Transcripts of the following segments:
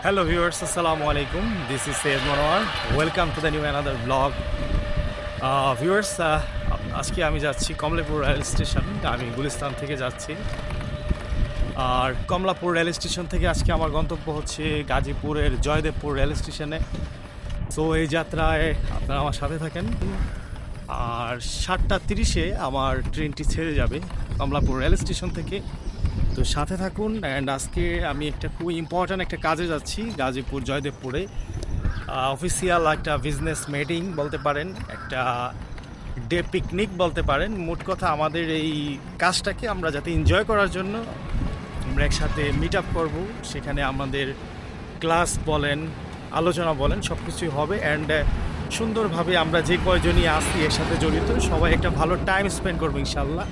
Hello viewers, Assalamu alaikum. This is SYED MANOAR. Welcome to the new another vlog. Viewers, আজকে আমি যাচ্ছি Kamalapur rail station. আমি গুলিস্তান থেকে যাচ্ছি। আর কমলাপুর রেল স্টেশন থেকে আজকে আমার গন্তব্য হচ্ছে গাজীপুরের জয়দেবপুর রেল স্টেশনে। সো এই যাত্রায় আপনারা আমার সাথে থাকেন। আর 7:30-এ আমার ট্রেনটি ছেড়ে যাবে কমলাপুর রেল স্টেশন থেকে। তো সাথে থাকুন। অ্যান্ড আজকে আমি একটা খুব ইম্পর্ট্যান্ট একটা কাজে যাচ্ছি গাজীপুর জয়দেবপুরে। অফিসিয়াল একটা বিজনেস মিটিং বলতে পারেন, একটা ডে পিকনিক বলতে পারেন। মোট কথা আমাদের এই কাজটাকে আমরা যাতে এনজয় করার জন্য আমরা একসাথে মিট আপ করবো। সেখানে আমাদের ক্লাস বলেন, আলোচনা বলেন, সব কিছুই হবে। অ্যান্ড সুন্দরভাবে আমরা যে কয়জনই আসি এর সাথে জড়িত সবাই একটা ভালো টাইম স্পেন্ড করবো ইনশাল্লাহ।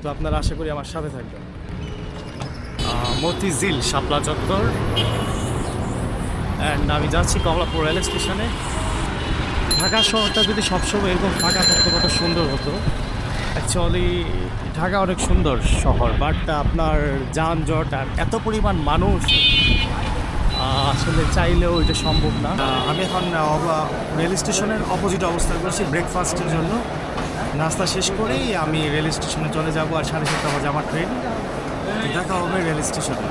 তো আপনারা আশা করি আমার সাথে থাকবেন। মতিঝিল শাপলা চত্বর, অ্যান্ড আমি যাচ্ছি কমলাপুর রেল স্টেশনে। ঢাকা শহরটা যদি সবসময় এরকম ফাঁকা থাকতো কত সুন্দর হতো। অ্যাকচুয়ালি ঢাকা অনেক সুন্দর শহর, বাট আপনার যানজট আর এত পরিমাণ মানুষ আসলে চাইলেও এটা সম্ভব না। আমি এখন রেল স্টেশনের অপোজিট অবস্থান করছি ব্রেকফাস্টের জন্য। নাস্তা শেষ করেই আমি রেল স্টেশনে চলে যাব। আর 7:30 বাজে আমার ট্রেন। দেখা হবে রেল স্টেশনে।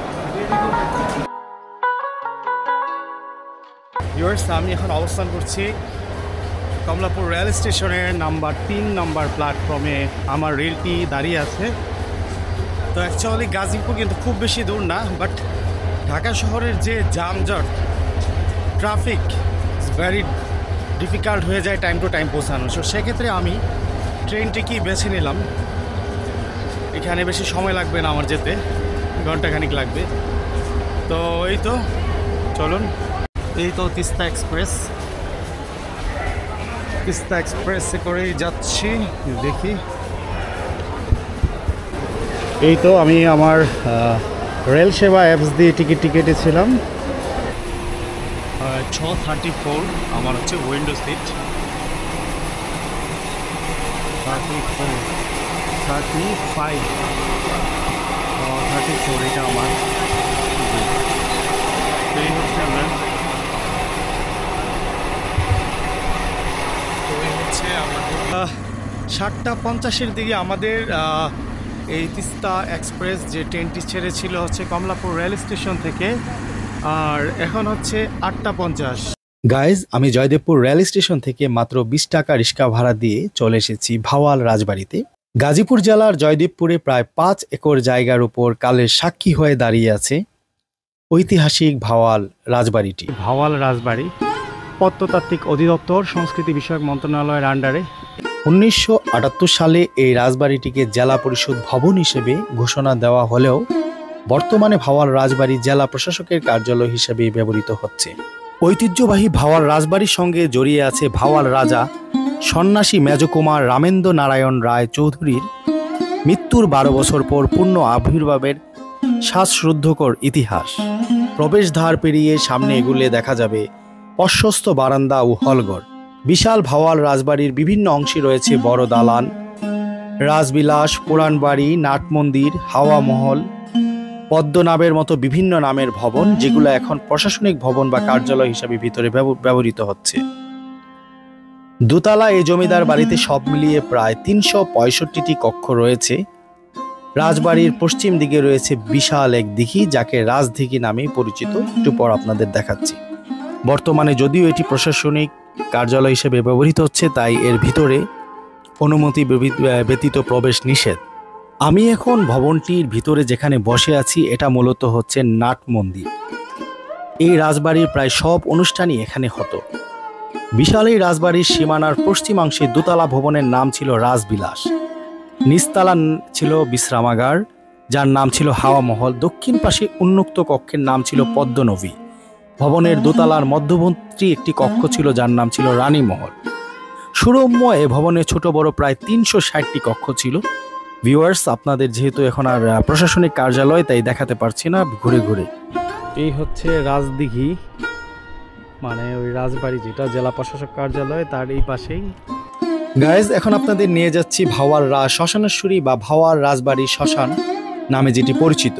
ভিউয়ার্স, আমি এখন অবস্থান করছি কমলাপুর রেল স্টেশনের নাম্বার 3 নম্বর প্ল্যাটফর্মে। আমার রেলটি দাঁড়িয়ে আছে। তো অ্যাকচুয়ালি গাজীপুর কিন্তু খুব বেশি দূর না, বাট ঢাকা শহরের যে যানজট, ট্রাফিক ভেরি ডিফিকাল্ট হয়ে যায় টাইম টু টাইম পৌঁছানো। সো সেক্ষেত্রে আমি ট্রেনটিকেই বেছে নিলাম। এখানে বেশি সময় লাগবে না আমার যেতে, ঘন্টাখানিক লাগবে। তো এই তো চলুন, এই তো তিস্তা এক্সপ্রেস। তিস্তা এক্সপ্রেসে করেই যাচ্ছি। দেখি, এই তো আমি আমার রেল সেবা অ্যাপস দিয়ে টিকিট কেটেছিলাম। 6:34 আমার হচ্ছে উইন্ডো সিট। 34 35 34 এটা আমার। এই হচ্ছে আমরা 7:50-এর দিকে আমাদের এই তিস্তা এক্সপ্রেস যে ট্রেনটি ছেড়েছিল হচ্ছে কমলাপুর রেল স্টেশন থেকে। আর এখন হচ্ছে 8:50। গাইজ, আমি জয়দেবপুর রেল স্টেশন থেকে মাত্র 20 টাকা রিক্সা ভাড়া দিয়ে চলে এসেছি ভাওয়াল রাজবাড়িতে। গাজীপুর জেলার জয়দেবপুরে প্রায় 5 একর জায়গার উপর কালের সাক্ষী হয়ে দাঁড়িয়ে আছে ঐতিহাসিক ভাওয়াল রাজবাড়িটি। ভাওয়াল রাজবাড়ি প্রত্নতাত্ত্বিক অধিদপ্তর সংস্কৃতি বিষয়ক মন্ত্রণালয়ের আন্ডারে। 1978 সালে এই রাজবাড়িটিকে জেলা পরিষদ ভবন হিসেবে ঘোষণা দেওয়া হলেও বর্তমানে ভাওয়াল রাজবাড়ি জেলা প্রশাসকের কার্যালয় হিসেবে ব্যবহৃত হচ্ছে। ঐতিহ্যবাহী ভাওয়াল রাজবাড়ির সঙ্গে জড়িয়ে আছে ভাওয়াল রাজা সন্ন্যাসী মেজকুমার রামেন্দ্র নারায়ণ রায় চৌধুরীর মৃত্যুর 12 বছর পর পূর্ণ আবির্ভাবের শ্বাসরুদ্ধকর ইতিহাস। প্রবেশদ্বার পেরিয়ে সামনে এগুলে দেখা যাবে প্রশস্ত বারান্দা ও হলঘর। বিশাল ভাওয়াল রাজবাড়ির বিভিন্ন অংশে রয়েছে বড় দালান, রাজবিলাস, পুরাণ বাড়ি, নাট মন্দির, হাওয়া মহল, পদ্মনাভের মতো বিভিন্ন নামের ভবন, যেগুলো এখন প্রশাসনিক ভবন বা কার্যালয় হিসাবে ভিতরে ব্যবহৃত হচ্ছে। দোতলা এই জমিদার বাড়িতে সব মিলিয়ে প্রায় 365টি কক্ষ রয়েছে। রাজবাড়ির পশ্চিম দিকে রয়েছে বিশাল এক দিঘি, যাকে রাজদিঘি নামে পরিচিত। একটু পর আপনাদের দেখাচ্ছি। বর্তমানে যদিও এটি প্রশাসনিক কার্যালয় হিসেবে ব্যবহৃত হচ্ছে, তাই এর ভিতরে অনুমতি ব্যতীত প্রবেশ নিষেধ। আমি এখন ভবনটির ভিতরে যেখানে বসে আছি, এটা মূলত হচ্ছে নাট মন্দির। এই রাজবাড়ির প্রায় সব অনুষ্ঠানই এখানে হতো। বিশাল এই রাজবাড়ির সীমানার পশ্চিমাংশে দোতলা ভবনের নাম ছিল রাজবিলাস, নিচতলা ছিল বিশ্রামাগার, যার নাম ছিল হাওয়া মহল। দক্ষিণ পাশে উন্মুক্ত কক্ষের নাম ছিল পদ্মনভী। ভবনের দোতলার মধ্যবর্তী একটি কক্ষ ছিল, যার নাম ছিল রানী মহল। সুরম্য এ ভবনে ছোট বড় প্রায় 360টি কক্ষ ছিল। ভিউয়ার্স, আপনাদের যেহেতু এখন আর প্রশাসনিক কার্যালয়, তাই দেখাতে পারছি না ঘুরে ঘুরে। এই হচ্ছে রাজদিঘি, মানে ওই রাজবাড়ি যেটা জেলা প্রশাসক কার্যালয় তার এই পাশেই। গাইজ, এখন আপনাদের নিয়ে যাচ্ছি ভাওয়াল শ্মশানেশ্বরী বা ভাওয়াল রাজবাড়ি শ্মশান নামে যেটি পরিচিত।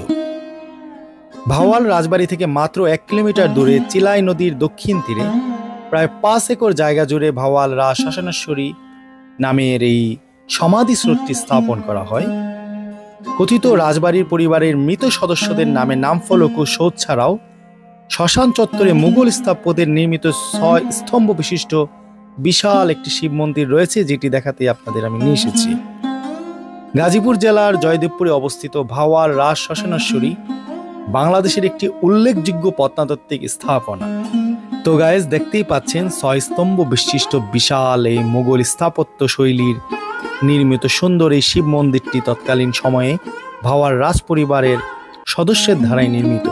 ভাওয়াল রাজবাড়ি থেকে মাত্র 1 কিলোমিটার দূরে চিলাই নদীর দক্ষিণ তীরে প্রায় 5 একর জায়গা জুড়ে ভাওয়াল রাজ শাসনেশ্বরী নামের এই সমাধি স্রোতটি স্থাপন করা হয়। কথিত রাজবাড়ির পরিবারের মৃত সদস্যদের নামে নামফলক ও সৌধ ছাড়াও শ্মশান চত্বরে মুঘল স্থাপত্যের নির্মিত 6 স্তম্ভ বিশিষ্ট বিশাল একটি শিব মন্দির রয়েছে, যেটি দেখাতে আপনাদের আমি নিয়ে এসেছি। গাজীপুর জেলার জয়দেবপুরে অবস্থিত ভাওয়াল রাজ শাসনেশ্বরী বাংলাদেশের একটি উল্লেখযোগ্য প্রত্নতাত্ত্বিক স্থাপনা। তো গাইজ, দেখতেই পাচ্ছেন 6 স্তম্ভ বিশিষ্ট বিশাল এই মুঘল স্থাপত্য শৈলীর নির্মিত সুন্দর এই শিব মন্দিরটি তৎকালীন সময়ে ভাওয়াল রাজ পরিবারের সদস্যের ধারায় নির্মিত।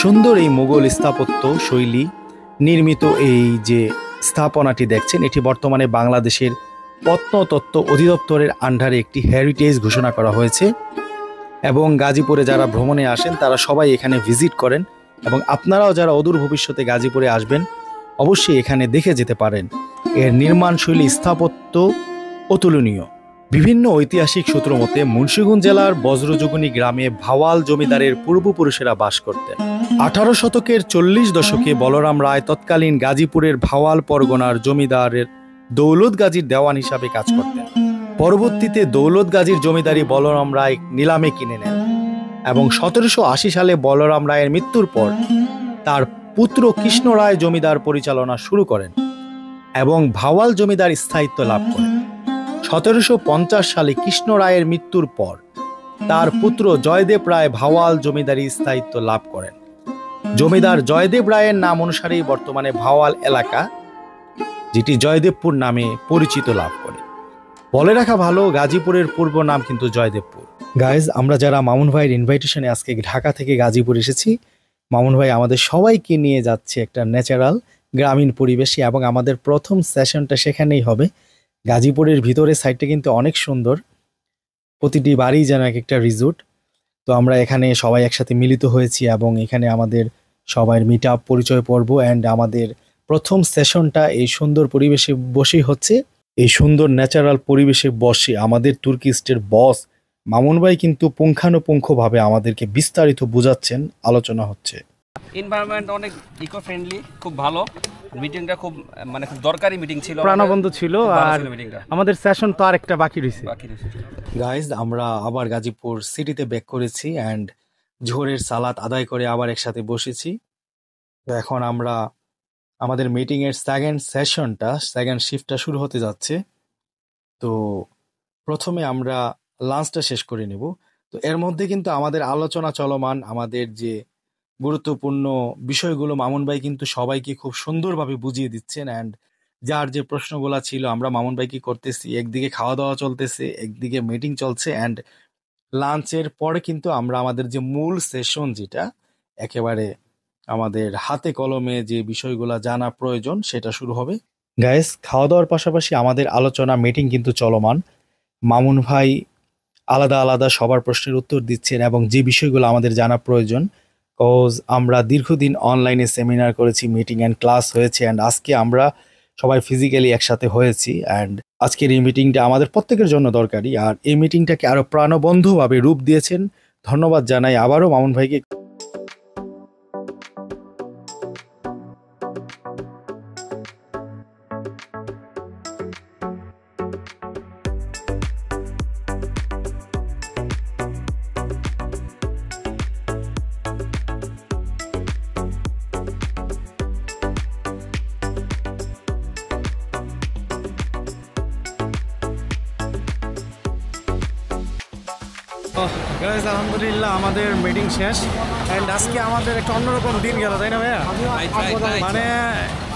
সুন্দর এই মুঘল স্থাপত্য শৈলী নির্মিত এই যে স্থাপনাটি দেখছেন, এটি বর্তমানে বাংলাদেশের প্রত্নতত্ত্ব অধিদপ্তরের আন্ডারে একটি হেরিটেজ ঘোষণা করা হয়েছে এবং গাজীপুরে যারা ভ্রমণে আসেন তারা সবাই এখানে ভিজিট করেন এবং আপনারাও যারা অদূর ভবিষ্যতে গাজীপুরে আসবেন অবশ্যই এখানে দেখে যেতে পারেন। এর নির্মাণশৈলী স্থাপত্য অতুলনীয়। বিভিন্ন ঐতিহাসিক সূত্র মতে মুন্সিগঞ্জ জেলার বজ্রযোগিনী গ্রামে ভাওয়াল জমিদারের পূর্বপুরুষেরা বাস করতেন। 18 শতকের 40 দশকে বলরাম রায় তৎকালীন গাজীপুরের ভাওয়াল পরগনার জমিদারের দৌলত গাজীর দেওয়ান হিসাবে কাজ করতেন। পরবর্তীতে দৌলত গাজীর জমিদারি বলরাম রায় নিলামে কিনে নেন এবং 1780 সালে বলরাম রায়ের মৃত্যুর পর তার পুত্র কৃষ্ণ রায় জমিদার পরিচালনা শুরু করেন এবং ভাওয়াল জমিদার স্থায়িত্ব লাভ করেন। 1750 সালে কৃষ্ণ রায়ের মৃত্যুর পর তার পুত্র জয়দেব রায় ভাওয়াল জমিদারি স্থায়িত্ব লাভ করেন। জমিদার জয়দেব রায়ের নাম অনুসারেই বর্তমানে ভাওয়াল এলাকা, যেটি জয়দেবপুর নামে পরিচিত লাভ করে। বলে রাখা ভালো, গাজীপুরের পূর্ব নাম কিন্তু জয়দেবপুর। গাইজ, আমরা যারা মামুন ভাইয়ের ইনভাইটেশনে আজকে ঢাকা থেকে গাজীপুর এসেছি, মামুন ভাই আমাদের সবাইকে নিয়ে যাচ্ছে একটা ন্যাচারাল গ্রামীণ পরিবেশে এবং আমাদের প্রথম সেশনটা সেখানেই হবে। গাজীপুরের ভিতরে সাইডটা কিন্তু অনেক সুন্দর, প্রতিটি বাড়ি যেন এক একটা রিসোর্ট। তো আমরা এখানে সবাই একসাথে মিলিত হয়েছি এবং এখানে আমাদের সবার মিট আপ পরিচয় পর্ব অ্যান্ড আমাদের প্রথম সেশনটা এই সুন্দর পরিবেশে বসেই হচ্ছে। এই সুন্দর ন্যাচারাল পরিবেশে বসে আমাদের তুর্কিস্টের বস মামুন ভাই কিন্তু পুঙ্খানুপুঙ্খভাবে আমাদেরকে বিস্তারিত বোঝাচ্ছেন, আলোচনা হচ্ছে। এনভায়রনমেন্ট অনেক ইকো ফ্রেন্ডলি, খুব ভালো। মিটিংটা খুব খুব দরকারি মিটিং ছিল, প্রাণবন্ত ছিল। আর আমাদের সেশন তো আরেকটা বাকি রয়েছে। গাইজ, আমরা আবার গাজীপুর সিটিতে ব্যাক করেছি অ্যান্ড জোহরের সালাত আদায় করে আবার একসাথে বসেছি। তো এখন আমরা আমাদের মিটিংয়ের সেকেন্ড শিফটটা শুরু হতে যাচ্ছে। তো প্রথমে আমরা লাঞ্চটা শেষ করে নেব। তো এর মধ্যে কিন্তু আমাদের আলোচনা চলমান, আমাদের যে গুরুত্বপূর্ণ বিষয়গুলো মামুন ভাই কিন্তু সবাইকে খুব সুন্দরভাবে বুঝিয়ে দিচ্ছেন অ্যান্ড যার যে প্রশ্নগুলো ছিল আমরা মামুন ভাই কি করতেছি, একদিকে খাওয়া দাওয়া চলতেছে, একদিকে মিটিং চলছে অ্যান্ড লাঞ্চের পরে কিন্তু আমরা আমাদের যে মূল সেশন, যেটা একেবারে আমাদের হাতে কলমে যে বিষয়গুলো জানা প্রয়োজন, সেটা শুরু হবে। গাইস, খাওয়া দাওয়ার পাশাপাশি আমাদের আলোচনা মিটিং কিন্তু চলমান। মামুন ভাই আলাদা আলাদা সবার প্রশ্নের উত্তর দিচ্ছেন এবং যে বিষয়গুলো আমাদের জানা প্রয়োজন, কজ আমরা দীর্ঘদিন অনলাইনে সেমিনার করেছি, মিটিং অ্যান্ড ক্লাস হয়েছে অ্যান্ড আজকে আমরা সবাই ফিজিক্যালি একসাথে হয়েছি অ্যান্ড আজকের এই মিটিংটা আমাদের প্রত্যেকের জন্য দরকারি। আর এই মিটিংটাকে আরো প্রাণবন্ধভাবে রূপ দিয়েছেন, ধন্যবাদ জানাই আবারও মামুন ভাইকে। গাইস, আলহামদুলিল্লাহ আমাদের মিটিং শেষ অ্যান্ড আজকে আমাদের একটা অন্যরকম দিন গেল, তাই না ভাইয়া? মানে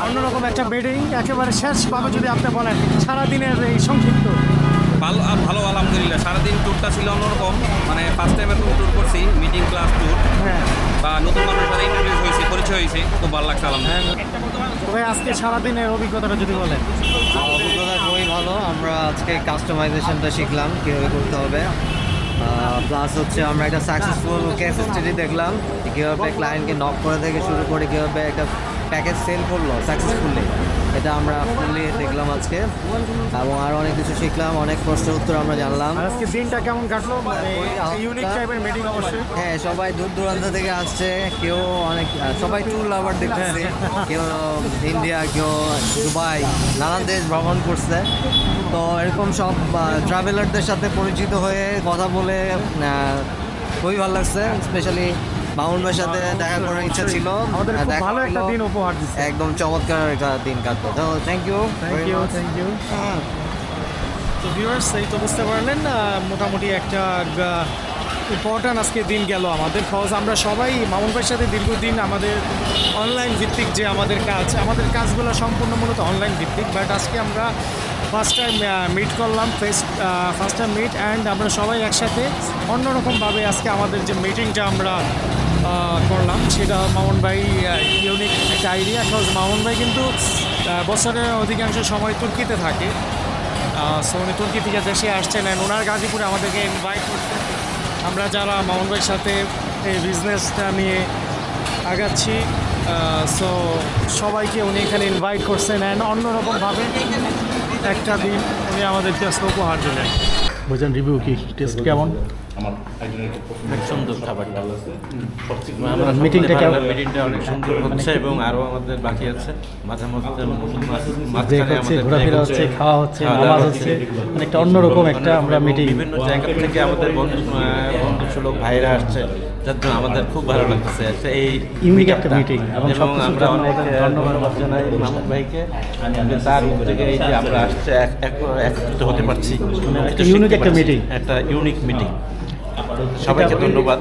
অন্যরকম একটা মিটিং একেবারে শেষ পাবে যদি আপনি বলেন সারাদিনের এই সংক্ষিপ্ত। ভালো আলহামদুলিল্লাহ। সারাদিন ট্যুরটা ছিল অন্যরকম, ফার্স্ট টাইম এরকম ট্যুর করছি, মিটিং ক্লাস ট্যুর। হ্যাঁ, বা নতুন মানুষের সাথে ইন্টারভিউ হয়েছে, পরিচয় হয়েছে, খুব ভালো লাগছে আলহামদুলিল্লাহ। তবে আজকে সারাদিনের অভিজ্ঞতাটা যদি বলেন। অভিজ্ঞতা খুবই ভালো। আমরা আজকে কাস্টমাইজেশনটা শিখলাম কীভাবে করতে হবে, প্লাস হচ্ছে আমরা একটা সাকসেসফুল কেস স্টাডি দেখলাম, কীভাবে ক্লায়েন্টকে নক করা থেকে শুরু করে কীভাবে একটা প্যাকেজ সেল করলো সাকসেসফুলি, এটা আমরা ফুললি দেখলাম আজকে, এবং আরও অনেক কিছু শিখলাম, অনেক প্রশ্নের উত্তর আমরা জানলাম। আজকে দিনটা কেমন কাটলো? ইউনিক টাইপের মিটিং অবশ্যই। হ্যাঁ, সবাই দূর দূরান্ত থেকে আসছে, কেউ অনেক, সবাই ট্যুর লাভার দেখতেছে, কেউ ইন্ডিয়া, কেউ দুবাই, নানান দেশ ভ্রমণ করছে। তো এরকম সব ট্রাভেলারদের সাথে পরিচিত হয়ে কথা বলে খুবই ভালো লাগছে। স্পেশালি মামুন ভাইয়ের সাথে দেখা করার ইচ্ছা ছিল, ভালো একটা দিন উপহার দিচ্ছে, একদম চমৎকার একটা দিন কাটলো। তো থ্যাংক ইউ। তো ভিউয়ার্স, এই তো বুঝতে পারলেন মোটামুটি একটা ইম্পর্ট্যান্ট আজকে দিন গেল আমাদের। কজ আমরা সবাই মামুন ভাইয়ের সাথে দীর্ঘদিন আমাদের অনলাইন ভিত্তিক যে আমাদের কাজগুলো সম্পূর্ণ মূলত অনলাইন ভিত্তিক, বাট আজকে আমরা ফার্স্ট টাইম মিট করলাম, ফার্স্ট টাইম মিট, অ্যান্ড আমরা সবাই একসাথে অন্যরকমভাবে আজকে আমাদের যে মিটিংটা আমরা করলাম সেটা মামুন ভাই ইউনিক একটা আইডিয়া। কজ মামুন ভাই কিন্তু বছরের অধিকাংশ সময় তুর্কিতে থাকে, সো উনি তুর্কি থেকে দেশে আসছেন, অ্যান্ড ওনার গাজীপুরে আমাদেরকে ইনভাইট করছেন। আমরা যারা মামুন ভাইয়ের সাথে এই বিজনেসটা নিয়ে আগাচ্ছি, সো সবাইকে উনি এখানে ইনভাইট করছেন, অ্যান্ড অন্যরকমভাবে একটা দিন উনি আমাদেরকে আজকে উপহার দিলেন। বুঝলেন, রিভিউ কি টেস্ট কেমন? অনেক সুন্দর খাবারটা, মিটিংটা অনেক সুন্দর হচ্ছে এবং আরও আমাদের বাকি আছে। মাঝে মধ্যে ঘোরাফেরা হচ্ছে, খাওয়া হচ্ছে, নামাজ হচ্ছে, একটা অন্যরকম একটা আমরা মিটিং। বিভিন্ন জায়গা থেকে আমাদের বন্ধুসুলভ ভাইরা আসছে, যার জন্য আমাদের খুব ভালো লাগতেছে এই ইউনিক একটা মিটিং। এবং আমরা অনেক ধন্যবাদ জানাই মামুন ভাইকে, তার উদ্যোগে এই যে আমরা আসছে একত্রিত হতে পারছি। ইউনিক একটা মিটিং, একটা ইউনিক মিটিং। সবাইকে ধন্যবাদ।